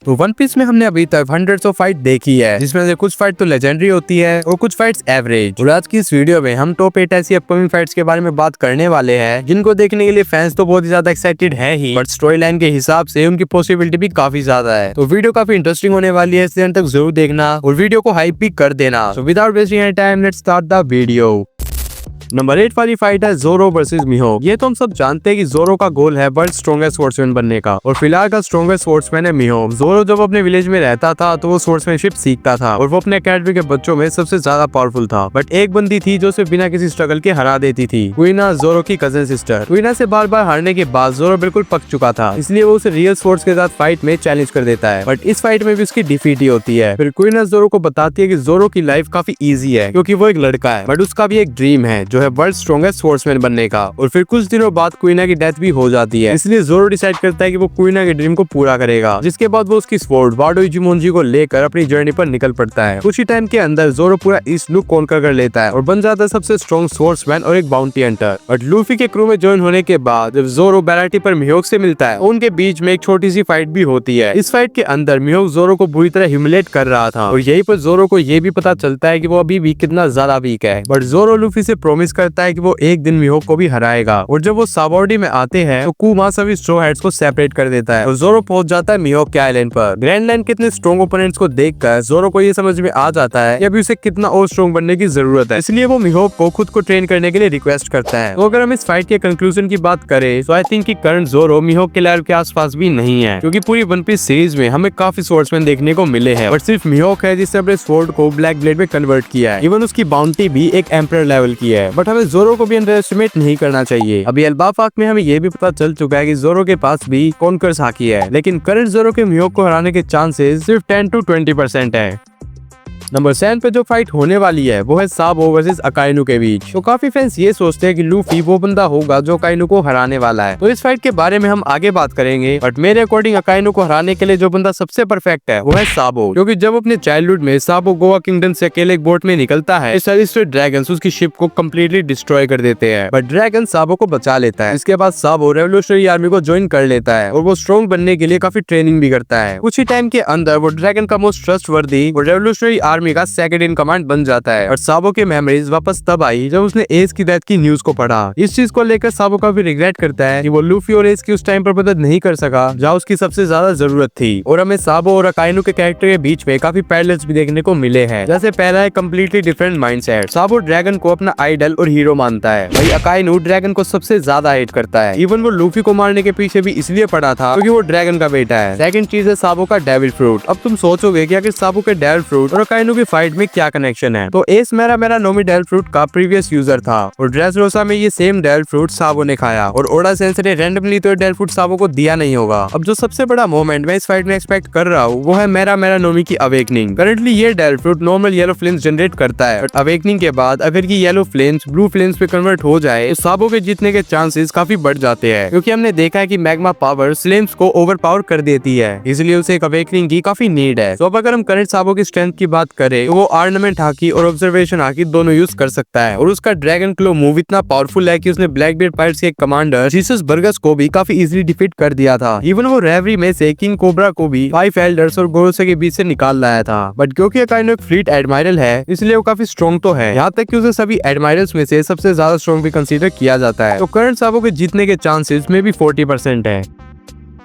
तो one piece में हमने अभी तक हंड्रेड्स ऑफ फाइट देखी है, जिसमें से कुछ फाइट तो लेजेंडरी होती है और कुछ फाइट्स एवरेज। और आज की इस वीडियो में हम टॉप 8 ऐसी अपकमिंग फाइट्स के बारे में बात करने वाले हैं, जिनको देखने के लिए फैंस तो बहुत ही ज्यादा एक्साइटेड है ही, बट स्टोरी लाइन के हिसाब से उनकी पॉसिबिलिटी भी काफी ज्यादा है। तो वीडियो काफी इंटरेस्टिंग होने वाली है, इसलिए अंत तक जरूर देखना और वीडियो को हाइप भी कर देना। So without wasting any time, let's start the video. Number 8 वाली फाइट है जोरो वर्सेस मिहोक। ये तो हम सब जानते हैं कि जोरो का गोल है वर्ल्ड स्ट्रॉन्गेस्ट स्पोर्ट्समैन बनने का, और फिलहाल का स्ट्रॉन्गेस्ट स्पोर्ट्समैन है मिहोक। जोरो जब अपने विलेज में रहता था तो वो स्पोर्ट्समैनशिप सीखता था और वो अपने अकेडमी के बच्चों में सबसे ज्यादा पावरफुल था। बट एक बंदी थी जो उसे बिना किसी स्ट्रगल के हरा देती थी, क्वीना, जोरो की कजन सिस्टर। क्वीना से बार बार हारने के बाद जोरो बिल्कुल पक चुका था, इसलिए वो उसे रियल स्पोर्ट्स के साथ फाइट में चैलेंज कर देता है। बट इस फाइट में भी उसकी डिफीट ही होती है। फिर क्वीना जोरो को बताती है कि जोरो की लाइफ काफी ईजी है क्योंकि वो एक लड़का है, बट उसका भी एक ड्रीम है जो है वर्ल्ड स्ट्रॉन्गेस्ट स्पोर्ट्समैन बनने का। और फिर कुछ दिनों बाद क्वीना की डेथ भी हो जाती है, इसलिए जोरो डिसाइड करता है कि वो क्वीना के ड्रीम को पूरा करेगा, जिसके बाद वो उसकी स्वॉर्ड वाडो इचिमोंजी को लेकर अपनी जर्नी पर निकल पड़ता है। कुछ ही टाइम के अंदर जोरो पूरा ईस्ट लुक कॉन्कर कर लेता है और बन जाता है सबसे स्ट्रॉन्ग स्पोर्ट्समैन और एक बाउंटी हंटर। बट लूफी के क्रू में ज्वाइन होने के बाद जब जोरो बैराटी पर मिहोक से मिलता है, उनके बीच में एक छोटी सी फाइट भी होती है। इस फाइट के अंदर मिहोक जोरो को बुरी तरह ह्यूमिलेट कर रहा था और यही पर जोरो को ये भी पता चलता है कि वो अभी भी कितना ज्यादा वीक है। बट जोरो लूफी से प्रॉमिस करता है कि वो एक दिन मिहोक को भी हराएगा। और जब वो साबॉर्डी में आते हैं तो कुमा सभी स्ट्रो हेड्स को सेपरेट कर देता है और जोरो पहुंच जाता है मिहोक के आइलैंड पर। ग्रैंड लाइन के इतने स्ट्रॉन्ग ओपोनेंट्स को देखकर जोरो को ये समझ में आ जाता है कि अभी उसे कितना और स्ट्रॉन्ग बनने की जरूरत है, इसलिए वो मिहोक को खुद को ट्रेन करने के लिए रिक्वेस्ट करता है। तो अगर हम इस फाइट के कंक्लूजन की बात करें तो आई थिंक कि करंट जोरो मिहोक के लेवल के आसपास भी नहीं है, क्योंकि पूरी वन पीस सीरीज में हमें काफी स्वॉर्ड्समैन देखने को मिले हैं, बट सिर्फ मिहोक है जिसने अपने स्वॉर्ड को ब्लैक ब्लेड में कन्वर्ट किया है। इवन उसकी बाउंटी भी एक एम्परर लेवल की है। बट हमें जोरो को भी अंडर एस्टिमेट नहीं करना चाहिए। अभी एल्बाफ आर्क में हमें यह भी पता चल चुका है कि जोरो के पास भी कॉन्कर्स हाकी है, लेकिन करंट जोरो के मिहोक को हराने के चांसेस सिर्फ 10 to 20% है। नंबर 7 पे जो फाइट होने वाली है वो है साबो वर्सेस अकाइनु के बीच। तो काफी फैंस ये सोचते हैं कि लूफी वो बंदा होगा जो अकाइनु को हराने वाला है, तो इस फाइट के बारे में हम आगे बात करेंगे। बट मेरे अकॉर्डिंग अकाइनु को हराने के लिए जो बंदा सबसे परफेक्ट है वो है साबो, क्योंकि जब अपने चाइल्डहुड में साबो गोवा किंगडम से अकेले एक बोट में निकलता है, ड्रैगन्स उसकी शिप को कम्प्लीटली डिस्ट्रॉय कर देते हैं, बट ड्रैगन साबो को बचा लेता है। इसके बाद साबो रेवोल्यूशनरी आर्मी को ज्वाइन कर लेता है और वो स्ट्रॉन्ग बनने के लिए काफी ट्रेनिंग भी करता है। कुछ ही टाइम के अंदर वो ड्रैगन का मोस्ट ट्रस्टवर्दी और रेवोल्यूशनरी आर्मी का सेकंड इन कमांड बन जाता है। और साबो के मेमोरीज वापस तब आई जब उसने एस की डेथ की न्यूज को पढ़ा। इस चीज को लेकर साबो काफी रिग्रेट करता है कि वो लूफी और एस की उस टाइम पर मदद नहीं कर सका जहाँ उसकी सबसे ज्यादा जरूरत थी। और हमें साबो और अकाइनु के कैरेक्टर के बीच में काफी पैरेलल्स भी देखने को मिले हैं। जैसे पहला है कम्प्लीटली डिफरेंट माइंडसेट। साबो ड्रैगन को अपना आइडल और हीरो मानता है, वही अकाइनु ड्रैगन को सबसे ज्यादा हेट करता है। इवन वो लूफी को मारने के पीछे भी इसलिए पड़ा था क्योंकि वो ड्रैगन का बेटा है। सेकंड चीज है साबो का डेविल फ्रूट। अब तुम सोचोगे कि आखिर साबो के डेविल फ्रूट और अकाइनु की फाइट में क्या कनेक्शन है, तो एस मेरा नोमी डेविल फ्रूट का प्रीवियस यूजर था और ड्रेसरोसा में ये सेम डेविल फ्रूट साबो ने खाया और ओडा सेंसेई ने रैंडमली तो डेविल फ्रूट साबो को दिया नहीं होगा। अब जो सबसे बड़ा मोमेंट मैं इस फाइट में एक्सपेक्ट कर रहा हूँ वो है मेरा नोमी की अवेकनिंग। करंटली ये devil fruit normal yellow flames generate करता है, बट अवेकनिंग के बाद अगर ये येलो फ्लेम्स ब्लू फ्लेम्स पे कन्वर्ट हो जाए तो साबो के जीतने के चांसेस काफी बढ़ जाते हैं, क्योंकि हमने देखा है कि मैग्मा पावर फ्लेम्स को ओवर पावर कर देती है, इसलिए उसे एक अवेकनिंग की काफी नीड है। तो अब अगर हम करंट साबो की स्ट्रेंथ की बात करें तो वो आर्नामेंट हाकी और ऑब्जर्वेशन हाकी दोनों यूज कर सकता है। और उसका ड्रैगन क्लो मूव इतना पावरफुल है कि उसने ब्लैकबीयर्ड पायरेट्स के कमांडर जीसस बर्गस को भी काफी इजीली डिफीट कर दिया था। इवन वो रेवरी में से किंग कोबरा को भी 5 एल्डर्स और गोरोसे के बीच से निकाल लाया था। बट क्योंकि अकाइनु एक फ्लीट एडमायरल है, इसलिए वो काफी स्ट्रॉन्ग तो है, यहाँ तक कि उसे सभी एडमायरल्स में से सबसे ज्यादा स्ट्रॉन्ग भी कंसीडर किया जाता है। तो करंट साबो के जीतने के चांसेस में भी 40% है।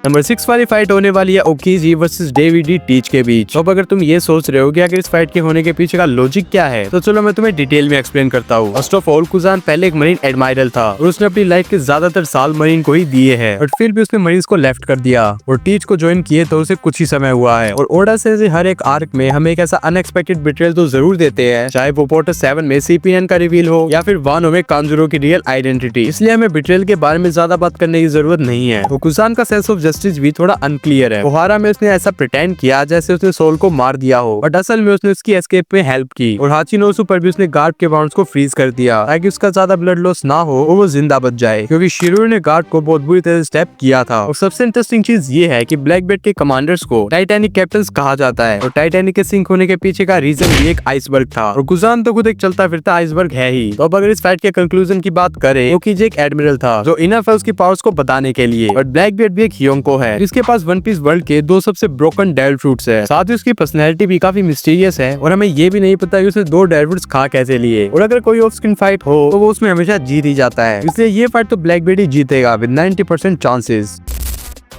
नंबर 6 वाली फाइट होने वाली है ओकीजी वर्सेस डेविड टीच के बीच। अब अगर तुम ये सोच रहे हो कि आखिर इस फाइट के होने के पीछे का लॉजिक क्या है, तो चलो मैं तुम्हें डिटेल में एक्सप्लेन करता हूँ। फर्स्ट ऑफ ऑल कुजान पहले एक मरीन एडमायरल था और उसने अपनी लाइफ के ज्यादातर साल मरीन को ही दिए हैं, बट फिर भी उसने मरीन को लेफ्ट कर दिया और टीच को ज्वाइन किए तो उसे कुछ ही समय हुआ है। और ओडा सेंसेई हर एक आर्क में हमें एक ऐसा अनएक्सपेक्टेड बिट्रेयल तो जरूर देते हैं, चाहे वो पोर्टर 7 में CP9 का रिवील हो या फिर वानो में कांजुरो की रियल आइडेंटिटी। इसलिए हमें बिट्रेयल के बारे में ज्यादा बात करने की जरूरत नहीं है। तो कुजान का सेंस ऑफ जस्टिस भी थोड़ा अनक्लियर है। ओहारा में उसने ऐसा प्रिटेंड किया जैसे उसने सोल को मार दिया हो, बट असल में उसने उसकी एस्केप में हेल्प की। और हाचिनोसु पर भी उसने गार्ड के बाउंड्स को फ्रीज कर दिया ताकि उसका ज्यादा ब्लड लॉस ना हो और वो जिंदा बच जाए, क्योंकि शिरोर ने गार्ड को बहुत बुरी तरह स्टेप किया था। और सबसे इंटरेस्टिंग चीज ये है कि ब्लैक बेल्ट के कमांडर्स को टाइटैनिक कैप्टन्स कहा जाता है और टाइटैनिक के सिंक होने के पीछे का रीजन भी एक आइसबर्ग था और कुजान तो खुद एक चलता फिरता आइसबर्ग है ही। तो अब अगर इस फाइट के कंक्लूजन की बात करें तो एक एडमिरल था जो इनफ है उसकी पावर्स को बताने के लिए, बट ब्लैक बेल्ट भी एक ह्यूमन योंको है, जिसके पास वन पीस वर्ल्ड के 2 सबसे ब्रोकन डेविल फ्रूट्स है। साथ ही उसकी पर्सनैलिटी भी काफी मिस्टीरियस है और हमें ये भी नहीं पता कि उसने 2 डेविल फ्रूट्स खा कैसे लिए, और अगर कोई ऑफ स्क्रीन फाइट हो तो वो उसमें हमेशा जीत ही जाता है। इसलिए ये फाइट तो ब्लैकबीड जीतेगा विद 90% चांसेस।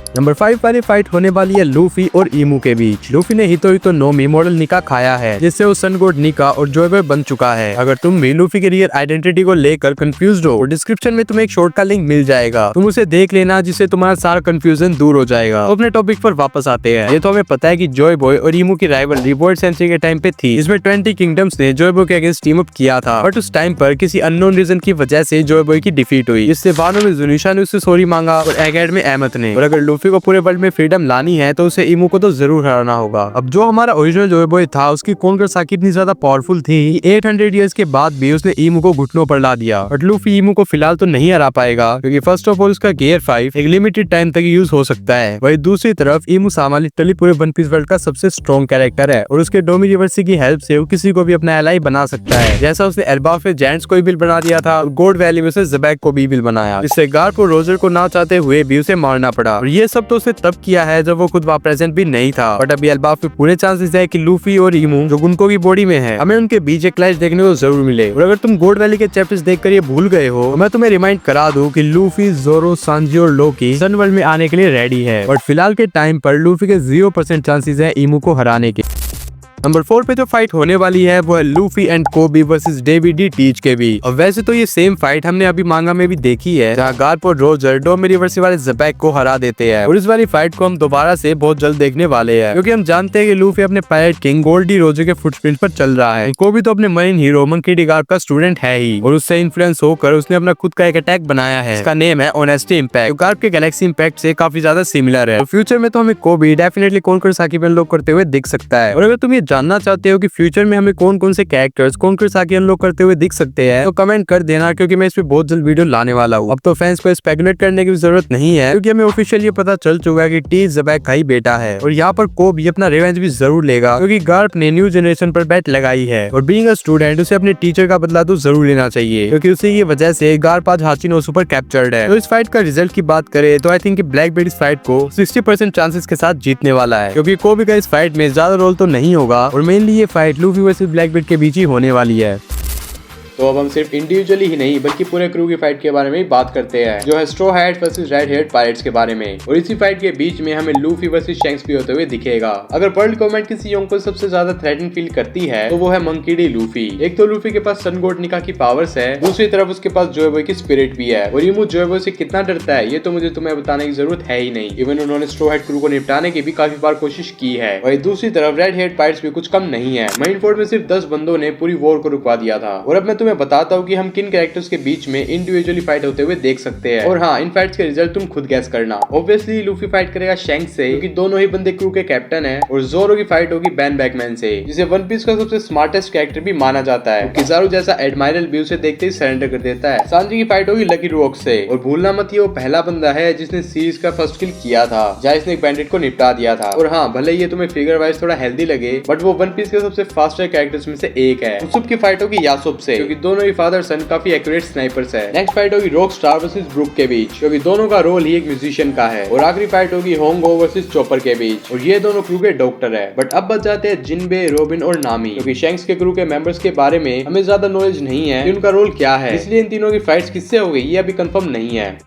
नंबर 5 वाली फाइट होने वाली है लूफी और ईमू के बीच। लूफी ने हितोहितो नोमी मॉडल निका खाया है, जिससे वो सन गॉड निका और जॉय बॉय बन चुका है। अगर तुम भी लूफी की रियल आइडेंटिटी को लेकर कंफ्यूज्ड हो, डिस्क्रिप्शन में तुम्हें एक शॉर्ट का लिंक मिल जाएगा, तुम उसे देख लेना, जिससे तुम्हारा सारा कंफ्यूजन दूर हो जाएगा। तो अपने टॉपिक पर वापस आते हैं। ये तो हमें पता है कि जॉय बॉय और ईमू की राइवलरी वर्ल्ड सेंचुरी के टाइम पे थी, इसमें 20 किंगडम्स ने जॉय बॉय के अगेंस्ट टीम अप किया था, बट उस टाइम पर किसी अननोन रीजन की वजह से जॉय बॉय की डिफीट हुई। इससे वानों में जुनिशा ने उससे सॉरी मांगा और एगेड में अहमद ने। और अगर लूफी को पूरे वर्ल्ड में फ्रीडम लानी है तो उसे ईमू को तो जरूर हराना होगा। अब जो हमारा ओरिजिनल जॉय बॉय था, उसकी कॉन्कर साकी इतनी ज्यादा पावरफुल थी, 800 इयर्स के बाद भी उसने ईमू को घुटनों पर ला दिया। बट लूफी ईमू को फिलहाल तो नहीं हरा पाएगा, क्योंकि फर्स्ट ऑफ ऑल उसका गियर 5 एक लिमिटेड टाइम तक यूज हो सकता है। वही दूसरी तरफ ईमू सामा लिटरली पूरे वन पीस वर्ल्ड का सबसे स्ट्रॉन्ग कैरेक्टर है, और उसके डोमी रिवर्सी की हेल्प से वो किसी को भी अपना एलाई बना सकता है। जैसा उसने एल्बाफ में जेंट्स को भी बना दिया था, और गोल्ड वैली में उसे ज़बैक को भी बनाया, जिससे गार्प और रोजर को ना चाहते हुए भी उसे मारना पड़ा। और ये सब तो उसने तब किया है जब वो खुद वहाँ प्रेजेंट भी नहीं था। बट अभी एल्बाफ में पूरे चांसेस है कि लूफी और ईमू जो गुनको की बॉडी में है, हमें उनके बीच एक क्लैश देखने को जरूर मिले। और अगर तुम गोल्ड वैली के चैप्टर्स देखकर ये भूल गए हो, तो मैं तुम्हें रिमाइंड करा दूं कि लूफी, जोरो, सांजी और लोकी सन वर्ल्ड में आने के लिए रेडी है। बट फिलहाल के टाइम पर लूफी के 0% चांसेस है ईमू को हराने के। नंबर 4 पे जो फाइट होने वाली है वो है लूफी एंड कोबी वर्सेस डेवी डी टीच के बीच। और वैसे तो ये सेम फाइट हमने अभी मांगा में भी देखी है, जहाँ गार्प और रोजर डोमी रिवर्सी वाले ज़बैक को हरा देते हैं। और इस वाली फाइट को हम दोबारा से बहुत जल्द देखने वाले हैं, क्योंकि हम जानते हैं कि लूफी अपने पायरेट किंग गोल्डी रोजर के फुटप्रिंट पर चल रहा है। कोबी तो अपने marine hero monkey D Garp का स्टूडेंट है ही, और उससे इन्फ्लुएंस होकर उसने अपना खुद का एक अटैक बनाया है, इसका नेम है ऑनेस्टी इम्पैक्ट। गार्प के गैलेक्सी इम्पैक्ट से काफी ज्यादा सिमिलर है। फ्यूचर में तो हमें कोबी डेफिनेटली कॉन्कर साकी पे अनलॉक करते हुए दिख सकता है। और अगर तुम ये जानना चाहते हो कि फ्यूचर में हमें कौन कौन से कैरेक्टर्स कॉन्कर साकी अनलॉक करते हुए दिख सकते हैं, तो कमेंट कर देना, क्योंकि मैं इस पे बहुत जल्द वीडियो लाने वाला हूँ। अब तो फैंस को स्पेकुलेट करने की जरूरत नहीं है, क्योंकि हमें ऑफिशियली पता चल चुका है कि टी ज़बैक का ही बेटा है। और यहाँ पर कोबी अपना रिवेंज भी जरूर लेगा, क्योंकि गार्प ने न्यू जनरेशन पर बैट लगाई है। और बीइंग अ स्टूडेंट उसे अपने टीचर का बदला तो जरूर लेना चाहिए, क्योंकि उसी की वजह से गार्प आज हाचिनोसु पर कैप्चर्ड है। तो इस फाइट का रिजल्ट की बात करें तो आई थिंक ब्लैकबीड इस फाइट को 60% चांसेस के साथ जीतने वाला है, क्योंकि कोबी का इस फाइट में ज्यादा रोल तो नहीं होगा। और मेनली ये फाइट लूफी वर्सेस ब्लैकबीड के बीच ही होने वाली है। तो अब हम सिर्फ इंडिविजुअली ही नहीं बल्कि पूरे क्रू की फाइट के बारे में ही बात करते हैं, जो है straw hat versus red head pirates के बारे में। और इसी फाइट के बीच में हमें लूफी वर्सेस शैंक्स भी होते हुए दिखेगा। अगर वर्ल्ड गवर्नमेंट किसी योंग को सबसे ज्यादा थ्रेटनिंग फील करती है तो वो है मंकी डी लूफी। एक तो लूफी के पास सन गॉड निका की पावर्स है, दूसरी तरफ उसके पास जॉय बॉय की स्पिरिट भी है। और ईमू जॉय बॉय से कितना डरता है ये तो मुझे तुम्हें बताने की जरूरत है ही नहीं। इवन उन्होंने स्ट्रॉ हैट क्रू को निपटाने की भी काफी बार कोशिश की है। वही दूसरी तरफ रेड हेड पायरेट्स भी कुछ कम नहीं है। मेन फोर्ट में सिर्फ 10 बंदों ने पूरी वॉर को रुकवा दिया था। और अब मैं तुम्हें बताता हूँ कि हम किन कैरेक्टर्स के बीच में इंडिविजुअली फाइट होते हुए देख सकते हैं। और हाँ, इन फाइट्स के रिजल्ट तुम खुद गैस करना। ऑब्वियसली लूफी फाइट करेगा शैंक्स से, क्योंकि दोनों ही बंदे क्रू के कैप्टन हैं। और जोरो की फाइट होगी बैन बैकमैन से, जिसे वन पीस का सबसे स्मार्टेस्ट कैरेक्टर भी माना जाता है। किजारू जैसा एडमायरल भी उसे देखते ही सरेंडर कर देता है। सांजी की फाइट होगी लकी रॉक से, और भूलना मत ये वो पहला बंदा है जिसने सीरीज का फर्स्ट किल किया था, जहाँ इसने एक बैंडिट को निपटा दिया था। और हाँ, भले ये तुम्हें फिगर वाइज थोड़ा हेल्दी लगे, बट वो वन पीस के सबसे फास्टर कैरेक्टर्स में से एक है। उसूब की फाइट होगी यासुब से, क्योंकि दोनों ही फादर सन काफी एक्यूरेट स्नाइपर्स है। नेक्स्ट फाइट होगी रॉक स्टार वर्सेस ब्रुक के बीच, क्योंकि दोनों का रोल ही एक म्यूजिशियन का है। और आखिरी फाइट होगी होंगो वर्सेस चॉपर के बीच, और ये दोनों क्रू के डॉक्टर है। बट अब बच जाते हैं जिनबे, रोबिन और नामी, क्योंकि शैंक्स के क्रू के मेंबर्स के बारे में हमें ज्यादा नॉलेज नहीं है कि उनका रोल क्या है, इसलिए इन तीनों की फाइट्स किससे हो गई ये अभी कंफर्म नहीं है।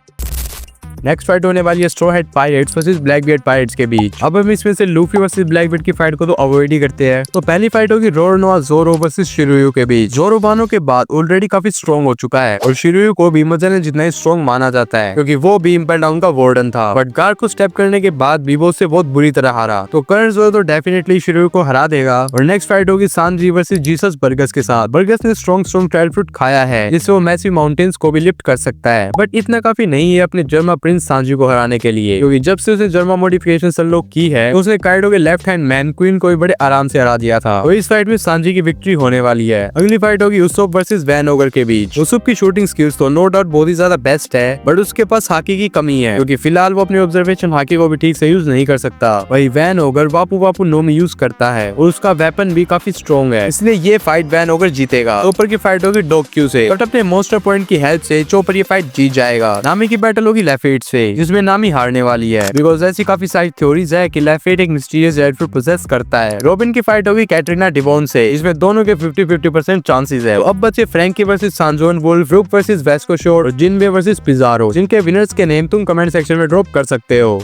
नेक्स्ट फाइट होने वाली है straw hat pirates versus Blackbeard pirates के बीच। अब हम इसमें से लूफी वर्सेस ब्लैकबीड की फाइट को तो अवॉइड ही करते हैं। तो पहली फाइट होगी रोरोनोआ जोरो वर्सेस शिरुयु के बीच। जोरो बानो के बाद ऑलरेडी काफी स्ट्रॉन्ग हो चुका है, और शिरुयु को भी मजा ने जितना ही स्ट्रॉन्ग माना जाता है, क्योंकि वो भी इम्पेल डाउन का वार्डन था। बट गार्ड को स्टेप करने के बाद भी वो उससे बहुत बुरी तरह हारा। तो करंट जोरो तो डेफिनेटली शिरुयु को हरा देगा। और नेक्स्ट फाइट होगी सांजी वर्सेस जीसस बर्गस के साथ। बर्गस ने स्ट्रॉन्ग ट्रायल फ्रूट खाया है, जिससे वो मैसिव माउंटेन्स को भी लिफ्ट कर सकता है। बट इतना काफी नहीं है अपने जर्मा प्रिंस सांजी को हराने के लिए, क्योंकि जब से उसने जर्मा मॉडिफिकेशन अनलॉक की है तो उसने काइडो के लेफ्ट हैंड मैन क्वीन को भी बड़े आराम से हरा दिया था। तो इस फाइट में सांजी की विक्ट्री होने वाली है। अगली फाइट होगी उसोप वर्सेस वैन ओगर के बीच। उसोप की शूटिंग स्किल्स तो नो डाउट बहुत ही ज्यादा बेस्ट है, बट उसके पास हाकी की कमी है, क्योंकि फिलहाल वो अपने ऑब्जर्वेशन हाकी को भी ठीक से यूज नहीं कर सकता। वही van ogre Bapu Bapu Nomi use करता है, और उसका वेपन भी काफी स्ट्रॉन्ग है, इसलिए ये फाइट वैन ओगर जीतेगा। चोपर की फाइट होगी डॉग क्यू से, बट अपने मोस्टर पॉइंट की हेल्प से चोपर ये फाइट जीत जाएगा। नामी की बैटल होगी लेफ्ट फेट से, जिसमें नामी हारने वाली है। बिकॉज ऐसी काफी सारी थ्योरीज है कि लाइफ फेट एक मिस्टीरियस रेड फ्रूट पोसेस करता है। रॉबिन की फाइट होगी कैटरीना डिवॉन से, इसमें दोनों के 50-50% चांसेस है। तो अब बचे फ्रैंकी वर्सेस सांजोन वुल्फ, रूक वर्सेस वेस्को शोर और जिनबे वर्सेस पिजारो, जिनके विनर्स के नेम तुम कमेंट सेक्शन में ड्रॉप कर सकते हो।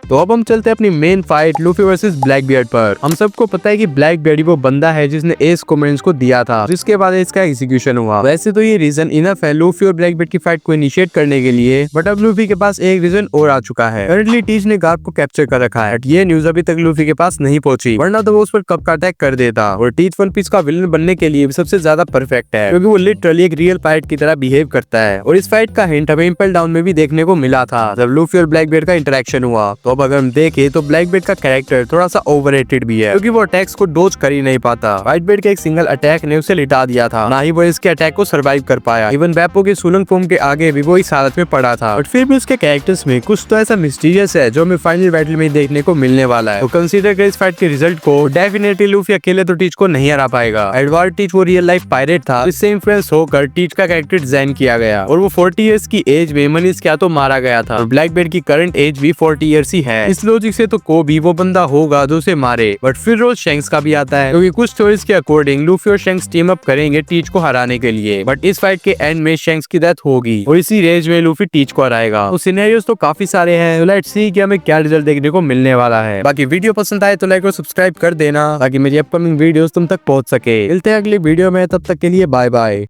तो अब हम चलते हैं अपनी मेन फाइट लूफी वर्सेस ब्लैकबियर्ड पर। हम सबको पता है कि ब्लैकबियर्ड वो बंदा है जिसने एस कमेंट्स को दिया था, जिसके बाद इसका एग्जीक्यूशन हुआ। वैसे तो ये रीजन इनफ है लूफी और ब्लैकबियर्ड की फाइट को इनिशिएट करने के लिए, बट अब लूफी के पास एक रीजन और आ चुका है। करंटली टीच ने गार्प को कैप्चर कर रखा है, ये न्यूज अभी तक लूफी के पास नहीं पहुंची, वरना तो वो उस पर कब का अटैक कर देता। और टीच वन पीस का विलन बनने के लिए सबसे ज्यादा परफेक्ट है, क्योंकि वो लिटरली एक रियल फाइट की तरह बिहेव करता है। और इस फाइट का हिंट हमें इंपेल डाउन में भी देखने को मिला था, जब लूफी और ब्लैकबियर्ड का इंटरेक्शन हुआ। तो अब अगर हम देखें तो ब्लैकबियर्ड का कैरेक्टर थोड़ा सा ओवररेटेड भी है, क्योंकि वो अटैक्स को डोज कर ही नहीं पाता। व्हाइटबियर्ड के एक सिंगल अटैक ने उसे लिटा दिया था, ना ही वो इसके अटैक को सर्वाइव कर पाया। इवन बैपो के सुलंग फॉर्म के आगे भी वो इस हालत में पड़ा था। बट फिर भी उसके कैरेक्टर्स में कुछ तो ऐसा मिस्टीरियस है जो हमें फाइनल बैटल में देखने को मिलने वाला है। तो कंसीडर कर इस फाइट के रिजल्ट को, डेफिनेटली लूफी अकेले तो टीच को नहीं हरा पाएगा। एडवार्ड टीच वो रियल लाइफ पायरेट था, इससे इन्फ्लुएंस होकर टीच का कैरेक्टर डिजाइन किया गया, और वो 40 इयर्स की एज में मनीष क्या तो मारा गया था। ब्लैकबियर्ड की करंट एज भी 40 इयर्स ही है। इस लॉजिक से तो को भी वो बंदा होगा जो उसे मारे। बट फिर रोल शैंक्स का भी आता है, क्योंकि कुछ स्टोरीज के अकॉर्डिंग लूफी और शैंक्स टीम अप करेंगे टीच को हराने के लिए। बट इस फाइट के एंड में शैंक्स की डेथ होगी और इसी रेंज में लूफी टीच को हराएगा। तो सिनेरियोस तो काफी सारे हैं, लेट्स सी कि हमें क्या रिजल्ट देखने को मिलने वाला है। बाकी वीडियो पसंद आए तो लाइक और सब्सक्राइब कर देना, ताकि मेरी अपकमिंग वीडियोस तुम तक पहुंच सके। मिलते हैं अगली वीडियो में, तब तक के लिए बाय बाय।